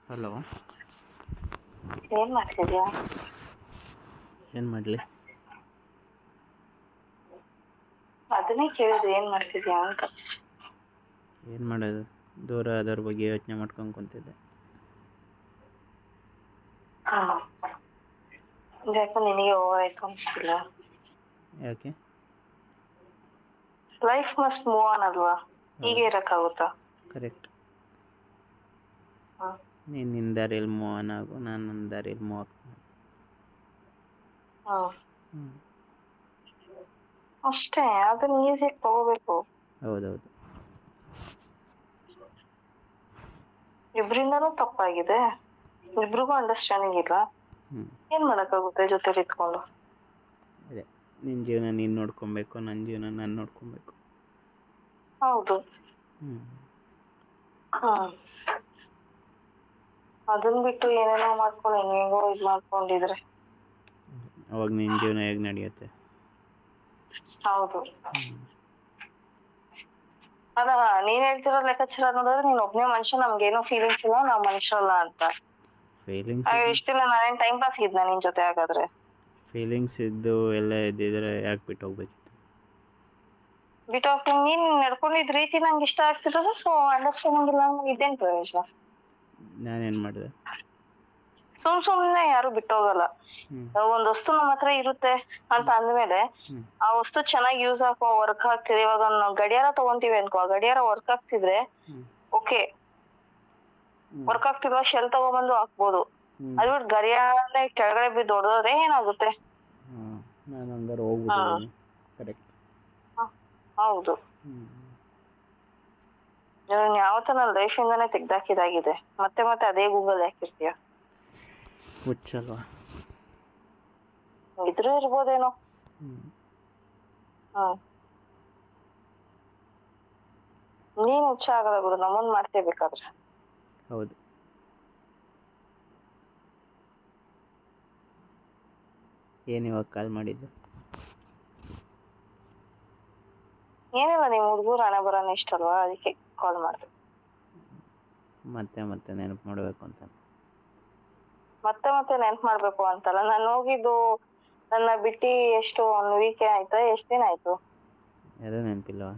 Hello. ಏನ್ ಮಾಡ್ತಿದ್ಯಾ? ಏನು ಮಾಡಲಿ? ಅದನ್ನೇ ಕೇಳಿದ್ರು, ಏನ್ ಮಾಡ್ತಿದ್ಯಾ ಅಂತ. ಏನು ಮಾಡೋದು, ದೂರ ಆದವ್ರ ಬಗ್ಗೆ ಯೋಚನೆ ಮಾಡ್ಕೊಂಡು ಕುಂತಿದ್ದೆ. ಯಾಕೋ ನಿನಗೆ ಓವರ್ ಆಯ್ತು ಅನ್ಸ್ತಿಲ್ಲ? ಯಾಕೆ? ಲೈಫ್ ಮಸ್ಟ್ ಮೂವ್ ಆನ್ ಅಲ್ವಾ, ಹೀಗೆ ಇರಕ್ಕಾಗುತ್ತಾ? ಕರೆಕ್ಟ್. ಹ್ಮ್. ನೀನು ನಿನ್ನ ದಾರಿಯಲ್ಲಿ ಮೂವ್ ಆನ್ ಆಗು, ನಾನು ನನ್ನ ದಾರಿಯಲ್ಲಿ ಮೂವ್ ಆಗ್ತೀನಿ. ಅಷ್ಟೇ, ಅದನ್ನ ಈಸಿಯಾಗಿ ತಗೋಬೇಕು. ಹೌದೌದು. ಇಬ್ರಿಂದನೂ ತಪ್ಪಾಗಿದೆ, ಇಬ್ರಿಗೂ ಅಂಡರ್ಸ್ಟ್ಯಾಂಡಿಂಗ್ ಇಲ್ಲ. ಏನ್ ಮಾಡಕ್ಕಾಗುತ್ತೆ ಜೊತೆಲಿ ಇಟ್ಕೊಂಡು? ಅದೇ, ನಿನ್ನ ಜೀವನ ನೀನು ನೋಡ್ಕೊಬೇಕು, ನನ್ನ ಜೀವನ ನಾನು ನೋಡ್ಕೊಬೇಕು. ಹೌದು. ಅದನ್ನ ಬಿಟ್ಟು ಏನೇನೋ ಮಾಡ್ಕೊಂಡು ಹೆಂಗೋ ಇದು ಮಾಡ್ಕೊಂಡಿದ್ರೆ ಅವಾಗ ನಿನ್ನ ಜೀವನ ಹೇಗೆ ನಡೆಯುತ್ತೆ? ಹೌದು. ಅಲ್ಲ, ನೀನ್ ಹೇಳ್ತಿರೋ ಲೆಕ್ಕಾಚಾರ ನೋಡಿದ್ರೆ ನೀನ್ ಒಬ್ನೇ ಮನುಷ್ಯ, ನಮ್ಗೇನೋ ಫೀಲಿಂಗ್ಸ್ ಇಲ್ಲ, ನಾವ್ ಮನುಷ್ಯರಲ್ಲ ಅಂತ. ಫೀಲಿಂಗ್ಸ್ ಇಷ್ಟ ದಿನ ನಾನೇನ್ ಟೈಮ್ ಪಾಸ್ ಇದ್ನ ನಿನ್ ಜೊತೆ? ಹಾಗಾದ್ರೆ ಫೀಲಿಂಗ್ಸ್ ಇದ್ದು ಎಲ್ಲ ಇದ್ದಿದ್ರೆ ಯಾಕೆ ಬಿಟ್ಟು ಹೋಗ್ಬೇಕಿತ್ತು? ಬಿಟ್ಟು ಹೋಗ್ತೀನಿ. ನೀನ್ ನಡ್ಕೊಂಡಿದ್ ರೀತಿ ನಂಗೆ ಇಷ್ಟ ಆಗ್ತಿರೋದು, ಸೊ ಅಂಡರ್ಸ್ಟ್ಯಾಂಡಿಂಗ್ ಇಲ್ಲ ಅಂದ್ರೆ ಇದೇನ್ ಪ್ರಯೋಜನ? ನಾನೇನು ಮಾಡಿದೆ? ಸುಮ್ನೆ ಯಾರು ಬಿಟ್ಟೋಗಲ್ಲ. ಒಂದ್ ವಸ್ತು ನಮ್ಮ ಹತ್ರ ಇರುತ್ತೆ ಅಂತ ಅಂದ್ಮೇಲೆ ಆ ವಸ್ತು ಚೆನ್ನಾಗಿ ಯೂಸ್ ಹಾಕೋ, ವರ್ಕ್ ಆಗ್ತಿದೆ. ಇವಾಗ ನಾವು ಗಡಿಯಾರ ತಗೊಂತೀವಿ ಅನ್ಕೋ, ಆ ಗಡಿಯಾರ ವರ್ಕ್ ಆಗ್ತಿದ್ರೆ ಓಕೆ, ವರ್ಕ್ ಆಗ್ತಿಲ್ವಾ ಶೆಲ್ ತಗೊಂಡ್ಬಂದು ಹಾಕ್ಬೋದು. ಅದು ಬಿಟ್ಟು ಗಡಿಯಾರನೇ ಕೆಳಗಡೆ ಬಿದ್ದು ಹೊಡೆದ್ರೆ ಏನಾಗುತ್ತೆ? ನಾನು ಹಂಗಾರೆ ಹೋಗ್ಬಿಟ್ಟಿದ್ದೀನಿ. ಕರೆಕ್ಟ್. ಹೌದು. ಯಾವತ್ತೂ ನನ್ನ ಲೈಫಿಂದಾನೇ ತೆಗ್ದಾಕಿದಾಗಿದೆ, ಮತ್ತೆ ಮತ್ತೆ ಅದೇ ಗೂಗಲ್ ಹಾಕಿರ್ತೀಯ. ಹುಚ್ಚಲ್ವಾ? ಇದ್ರೂ ಇರ್ಬೋದೇನೋ. ನೀನ್ ಹುಚ್ಚ ಆಗಲ್ಲ ಬಿಡು, ನಮ್ಮನ್ ಮಾಡ್ತೇಬೇಕಾದ್ರೆ. ಹೌದು. ಏನು ಇವಾಗ ಕಾಲ್ ಮಾಡಿದ್ದು? ಏನಿಲ್ಲ, ನಿಮ್ ಹುಡುಗರು ಹಣ ಬರೋಣ ಇಷ್ಟ ಅಲ್ವಾ, ಅದಕ್ಕೆ ಕಾಲ್ ಮಾಡಿದೆ. ಮತ್ತೆ ನೆನಪು ಮಾಡಬೇಕು ಅಂತ? ಮತ್ತೆ ನೆನ್ಪು ಮಾಡ್ಬೇಕು ಅಂತಲ್ಲ, ನಾನು ಹೋಗಿದ್ದು ನನ್ನ ಬಿಟ್ಟು ಎಷ್ಟು 1 ವೀಕ್ ಆಯ್ತಾ, ಎಷ್ಟು ದಿನ ಆಯ್ತು? ಅದು ನೆನಪಿಲ್ವಾ?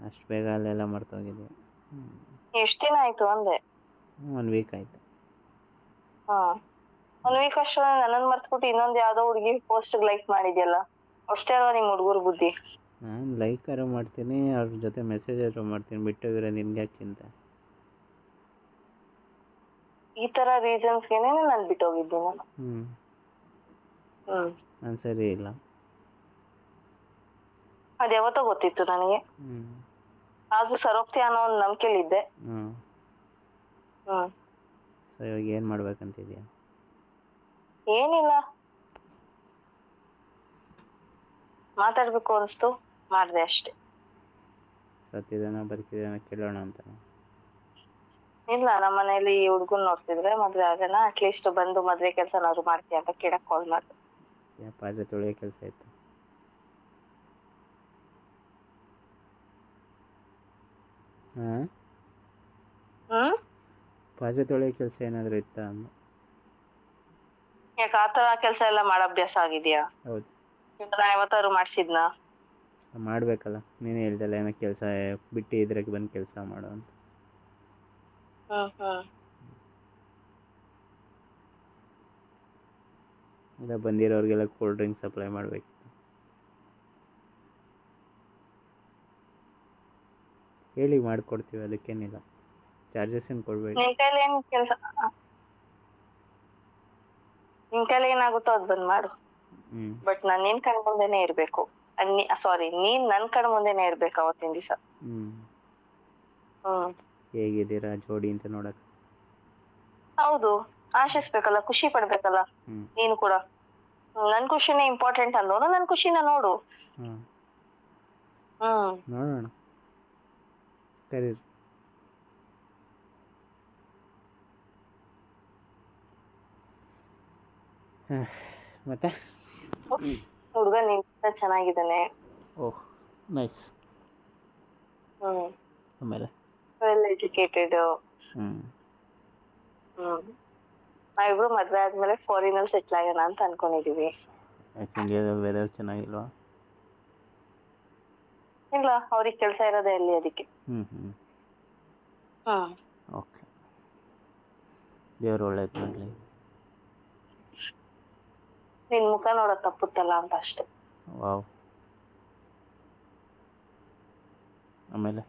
ಅಷ್ಟು ಬೇಗ ಅಲ್ಲೆಲ್ಲ ಮರ್ತೋಗಿದ್ದೆ. ಎಷ್ಟು ದಿನ ಆಯ್ತು ಅಂದೆ? 1 ವೀಕ್ ಆಯ್ತು. 1 ವೀಕ್ ಅಷ್ಟರಲ್ಲಿ ನನ್ನನ್ನು ಮರ್ತ್ಬಿಟ್ಟು ಇನ್ನೊಂದು ಯಾವ್ದೋ ಹುಡುಗಿ ಪೋಸ್ಟ್ ಲೈಕ್ ಮಾಡಿದ್ಯಲ್ಲ, ಅಷ್ಟೇ ಅಲ್ವಾ ನಿಮ್ ಹುಡುಗರು ಬುದ್ಧಿ? ನಾನು ಲೈಕ್ ಆದ್ರೂ ಮಾಡ್ತೀನಿ, ಅವ್ರ ಜೊತೆ ಮೆಸೇಜ್ ಆದ್ರೂ ಮಾಡ್ತೀನಿ, ಬಿಟ್ಟೋಗಿರೋ ನಿನ್ಗೆ ಯಾಕೆ ಚಿಂತೆ? ಈ ತರ ರೀಸನ್ಸ್ಗೆನೆ ನಾನು ಬಿಟ್ಟೋಗಿದ್ದೀನಿ ನಾನು. ನಾನು ಸರಿ ಇಲ್ಲ. ಅದು ಯಾವತ್ತೋ ಗೊತ್ತಿತ್ತು ನನಗೆ, ಆದ್ರೂ ಸರೋಗ್ತಿ ಅನ್ನೋ ಒಂದು ನಂಬಿಕೆಲಿದ್ದೆ. ಸೊ ಇವಾಗ ಏನು ಮಾಡ್ಬೇಕಂತಿದ್ಯಾ? ಏನಿಲ್ಲ, ಮಾತಾಡ್ಬೇಕು ಅನಿಸ್ತು, ಮಾಡಿದೆ ಅಷ್ಟೇ. ಸತ್ತಿದಾನ ಬದುಕಿದಾನ ಕೇಳೋಣ ಅಂತ? ಇಲ್ಲ, ನಮ್ಮ ಮನೇಲಿ ಈ ಹುಡುಗನ್ ನೋಡ್ತಿದ್ರೆ ಮದ್ವೆ ಆಗೋಣ, ಅಟ್ಲೀಸ್ಟ್ ಬಂದು ಮದ್ವೆ ಕೆಲಸನಾದ್ರು ಮಾಡ್ತೀಯ ಅಂತ ಕೇಳಕ್ ಕಾಲ್ ಮಾಡಿದೆ. ಪಾತ್ರೆ ತೊಳೆಯೋ ಕೆಲಸ ಇತ್ತು? ಪಾತ್ರೆ ತೊಳೆಯೋ ಕೆಲಸ ಏನಾದರೂ ಇತ್ತಾ ಅಂದ? ಯಾಕೆ ಆ ತರ ಕೆಲಸ ಎಲ್ಲ ಮಾಡೋ ಅಭ್ಯಾಸ ಆಗಿದ್ಯಾ? ಹೌದು. ನಾನು ಯಾವತ್ತಾದ್ರು ಮಾಡ್ಸಿದ್ನಾ? ಮಾಡಬೇಕಲ್ಲ, ನೀನೇ ಹೇಳ್ದಲ್ಲ ಏನೋ ಕೆಲಸ ಬಿಟ್ಟು ಇದ್ರಾಗ ಬಂದು ಕೆಲಸ ಮಾಡು ಅಂತ. ಇಲ್ಲ, ಬಂದಿರೋರಿಗೆಲ್ಲ ಕೂಲ್ ಡ್ರಿಂಕ್ಸ್ ಸಪ್ಲೈ ಮಾಡಬೇಕಿತ್ತು. ಹೇಳಿ ಮಾಡಿಕೊಡ್ತೀವಿ, ಅದಕ್ಕೇನಿಲ್ಲ, ಚಾರ್ಜಸ್ ಏನು ಕೊಡಬೇಡಿ. ನಿನ್ ಕೈಲಿ ಏನು ಕೆಲಸ, ನಿನ್ ಕೈಲಿ ಏನಾಗುತ್ತೋ ಅದು ಬಂದು ಮಾಡು. ಬಟ್ ನಾನು ನಿನ್ ಕಣ್ ಮುಂದೆನೆ ಇರ್ಬೇಕು. ಸಾರಿ, ನೀನ್ ನನ್ ಕಣ್ ಮುಂದೆನೆ ಇರ್ಬೇಕು ಅವತ್ತಿನ ದಿವಸ. ಹೇಗಿದ್ದೀರಾ ಜೋಡಿ ಅಂತ ನೋಡಕ್? ಹೌದು, ಆಶಿಸ್ಬೇಕಲ್ಲ, ಖುಷಿ ಪಡ್ಬೇಕಲ್ಲ ನೀನು ಕೂಡ. ನನ್ ಖುಷಿನೇ ಇಂಪಾರ್ಟೆಂಟ್ ಅನ್ನೋದು, ನನ್ ಖುಷಿನ ನೋಡು. ನೋಡೋಣ, ಕರೀರಿ. ಮತ್ತೆ ಹುಡುಗ ನಿನ್ನ ಚೆನ್ನಾಗಿದ್ದಾನೆ. ಓಹ್, ನೈಸ್. ಆಮೇಲೆ ವೆಲ್ ಎಜುಕೇಟೆಡ್. ಹ್ಞೂ ನಾವಿಬ್ರು ಮದ್ವೆ ಆದ್ಮೇಲೆ ಫಾರಿನಲ್ಲಿ ಸೆಟ್ಲ್ ಆಗೋಣ ಅಂತ ಅನ್ಕೊಂಡಿದೀವಿ. ಯಾಕೆ ಇಂಡಿಯಾದಲ್ಲಿ ವೆದರ್ ಚೆನ್ನಾಗಿಲ್ವಾ? ಇಲ್ಲ, ಅವ್ರಿಗೆ ಕೆಲಸ ಇರೋದೇ ಅಲ್ಲಿ, ಅದಕ್ಕೆ. ಹ್ಞೂ ಹ್ಮ್ ಓಕೆ, ದೇವ್ರು ಒಳ್ಳೇದು ಮಾಡಲಿ. ನಿನ್ ಮುಖ ನೋಡೋದ್ ತಪ್ಪುತ್ತಲ್ಲ ಅಂತ ಅಷ್ಟೇ. ವಾವ್. ಆಮೇಲೆ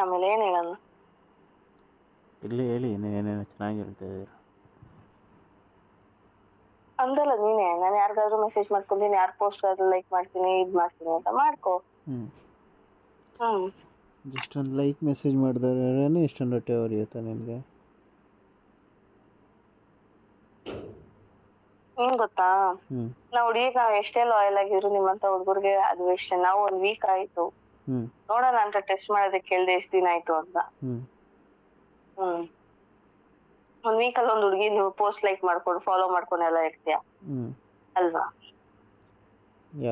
ಆಮೇಲೆ ಏನ್ ಹೇಳೋಣ? ಇಲ್ಲಿ ಹೇಳಿ, ಏನೇನೋ ಚೆನ್ನಾಗಿ ಹೇಳ್ತಾ ಇದ್ದೀರಾ. ಅಂದಲ್ಲ ನೀನೆ, ನಾನು ಯಾರಿಗಾದ್ರೂ ಮೆಸೇಜ್ ಮಾಡ್ಕೊಂತೀನಿ, ಯಾರು ಪೋಸ್ಟ್ ಆದ್ರೂ ಲೈಕ್ ಮಾಡ್ತೀನಿ, ಇದ್ ಮಾಡ್ತೀನಿ ಅಂತ ಮಾಡ್ಕೋ. ಜಸ್ಟ್ ಒಂದು ಲೈಕ್ ಮೆಸೇಜ್ ಮಾಡಿದ್ರೆ ಇಷ್ಟೊಂದು ಹೊಟ್ಟೆ ಉರಿಯುತ್ತಾ ನಿನಗೆ? ಏನ್ ಗೊತ್ತಾ, ನಾವ್ ಹುಡುಗಿಗೆ ನಾವ್ ಎಷ್ಟೇ ಲಾಯಲ್ ಆಗಿದ್ರು ನಿಮ್ಮಂತ ಹುಡುಗರಿಗೆ ಅದು ಇಷ್ಟ. ನಾವು 1 ವೀಕ್ ಆಯ್ತು ನೋಡೋಣ ಅಂತ ಟೆಸ್ಟ್ ಮಾಡೋದಕ್ಕೆ ಕೇಳ್ದೆ, ಎಷ್ಟ್ ದಿನ ಆಯ್ತು ಅಂತ. 1 ವೀಕ್ ಅಲ್ಲಿ ಒಂದ್ ಹುಡುಗಿ ನೀವು ಪೋಸ್ಟ್ ಲೈಕ್ ಮಾಡ್ಕೊಂಡು ಫಾಲೋ ಮಾಡ್ಕೊಂಡು ಎಲ್ಲ ಇರ್ತೀಯ ಅಲ್ವಾ?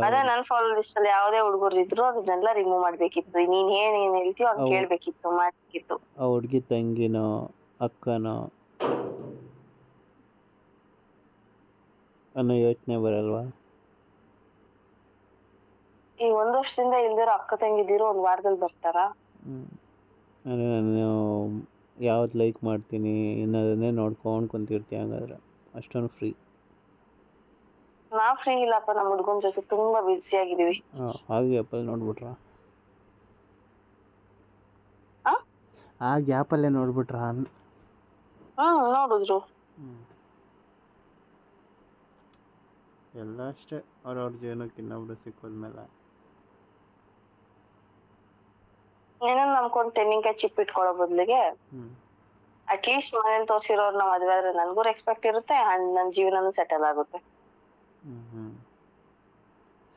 ಅದೇ ನನ್ ಫಾಲೋ ಲಿಸ್ಟ್ ಅಲ್ಲಿ ಯಾವ್ದೇ ಹುಡುಗರು ಇದ್ರು ಅದನ್ನೆಲ್ಲ ರಿಮೂವ್ ಮಾಡ್ಬೇಕಿತ್ತು. ನೀನ್ ಏನ್ ಹೇಳ್ತೀಯೋ ಅವ್ನ್ ಕೇಳ್ಬೇಕಿತ್ತು, ಮಾಡ್ಬೇಕಿತ್ತು. ಆ ಹುಡುಗಿ ತಂಗಿನೋ ಅಕ್ಕನೋ ಅನ್ನೋ ಯೋಚನೆ ಬರಲ್ವಾ? ಈ 1 ವರ್ಷದಿಂದ ಇಲ್ದಿರೋ ಅಕ್ಕ ತಂಗಿದಿರೋ 1 ವಾರದಲ್ಲಿ ಬರ್ತಾರಾ? ನಾನು ಯಾವ್ದು ಲೈಕ್ ಮಾಡ್ತೀನಿ ಅನ್ನೋದನ್ನೇ ನೋಡ್ಕೊಂಡು ಕುಂತಿರ್ತೀಯ ಹಂಗಾದ್ರೆ? ಅಷ್ಟೊಂದು ಫ್ರೀ? ನಾವ್ ಫ್ರೀ ಇಲ್ಲಪ್ಪ, ನಮ್ಮ ಹುಡ್ಗನ್ ಜೊತೆ ತುಂಬಾ ಬಿಸಿ ಆಗಿದೀವಿ. ಹಾಗೆ ಗ್ಯಾಪಲ್ಲಿ ನೋಡ್ಬಿಟ್ರಾ? ಆ ಗ್ಯಾಪಲ್ಲೇ ನೋಡ್ಬಿಟ್ರಾ? ನೋಡಿದ್ರು. ಎಲ್ಲ ಅಷ್ಟೇ, ಅವ್ರವ್ರ ಜೀವನಕ್ಕೆ ಇನ್ನೊಬ್ರು ಸಿಕ್ಕೋದ್ಮೇಲೆ. ಏನನ್ನ ನಂಬ್ಕೊಂಡು ತೆಂಗಿನಕಾಯಿ ಚಿಪ್ ಇಟ್ಕೊಳ್ಳೋ ಬದ್ಲಿಗೆ ಅಟ್ಲೀಸ್ಟ್ ಮನೇಲಿ ತೋರಿಸಿರೋರ್ನ ಮದ್ವೆ ಆದ್ರೆ ನನ್ಗೂ ರೆಸ್ಪೆಕ್ಟ್ ಇರುತ್ತೆ ಅಂಡ್ ನನ್ ಜೀವನನೂ ಸೆಟಲ್ ಆಗುತ್ತೆ.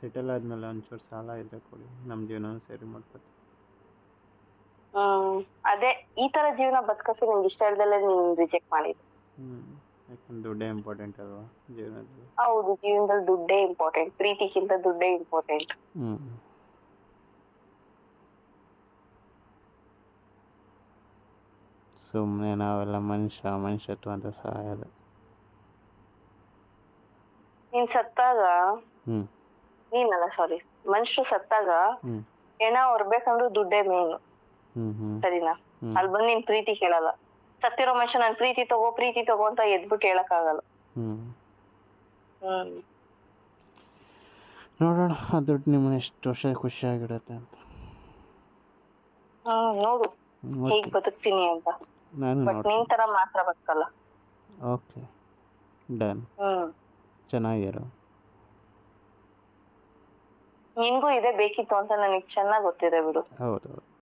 ಸೆಟಲ್ ಆದ್ಮೇಲೆ ಒಂಚೂರು ಸಾಲ ಇದ್ರೆ ಕೊಡಿ, ನಮ್ಮ ಜೀವನ ಸರಿ ಮಾಡ್ಕೊತೀವಿ. ಅದೇ ಈ ತರ ಜೀವನ ಬದುಕಕ್ಕೆ ನಿಮ್ಗೆ ಇಷ್ಟ ಇಲ್ದಲ್ಲೇ ನೀನ್ ರಿಜೆಕ್ಟ್ ಮಾಡಿದ್ದು. ಯಾಕಂದ್ರೆ ದುಡ್ಡೇ ಇಂಪಾರ್ಟೆಂಟ್ ಅಲ್ವಾ ಜೀವನದಲ್ಲಿ? ಹೌದು, ಜೀವನದಲ್ಲಿ ದುಡ್ಡೇ ಇಂಪಾರ್ಟೆಂಟ್, ಪ್ರೀತಿಗಿಂತ ದುಡ್ಡೇ ಇಂಪಾರ್ಟೆಂಟ್. ಸುಮ್ಮನೆ ನಾವೆಲ್ಲ ಮನುಷ್ಯತ್ವ ಅಂತ ಸಹಾಯದ. ನೀನ್ ಸತ್ತಾಗ ನೀನಲ್ಲ ಸಾರಿ ಮನುಷ್ಯರು ಸತ್ತಾಗ ಹೆಣ ಹೊರ್ಬೇಕಂದ್ರೂ ದುಡ್ಡೇ ಮೇನು, ಸರಿನಾ? ಅಲ್ಲಿ ಬಂದು ನೀನ್ ಪ್ರೀತಿ ಕೇಳಲ್ಲ. ಸತ್ತಿರೋ ಮನುಷ್ಯ ನನ್ ಪ್ರೀತಿ ತಗೋ ಅಂತ ಎದ್ಬಿಟ್ಟು ಹೇಳಕ್ ಆಗಲ್ಲ. ನೋಡೋಣ ಆ ದುಡ್ಡು ನಿಮ್ಮನ್ನ ಎಷ್ಟು ವರ್ಷ ಖುಷಿಯಾಗಿಡತ್ತೆ ಅಂತ. ನೋಡು ಹೇಗ್ ಬದುಕ್ತೀನಿ ಅಂತ. ಬಟ್ ನಿನ್ ತರ ಮಾತ್ರ ಬದುಕಲ್ಲ. Okay, done. ಚೆನ್ನಾಗಿರು. ನಿನ್ಗೂ ಇದೇ ಬೇಕಿತ್ತು ಅಂತ ನನಗೆ ಚೆನ್ನಾಗಿ ಗೊತ್ತಿದೆ ಬಿಡು. ಹೌದು.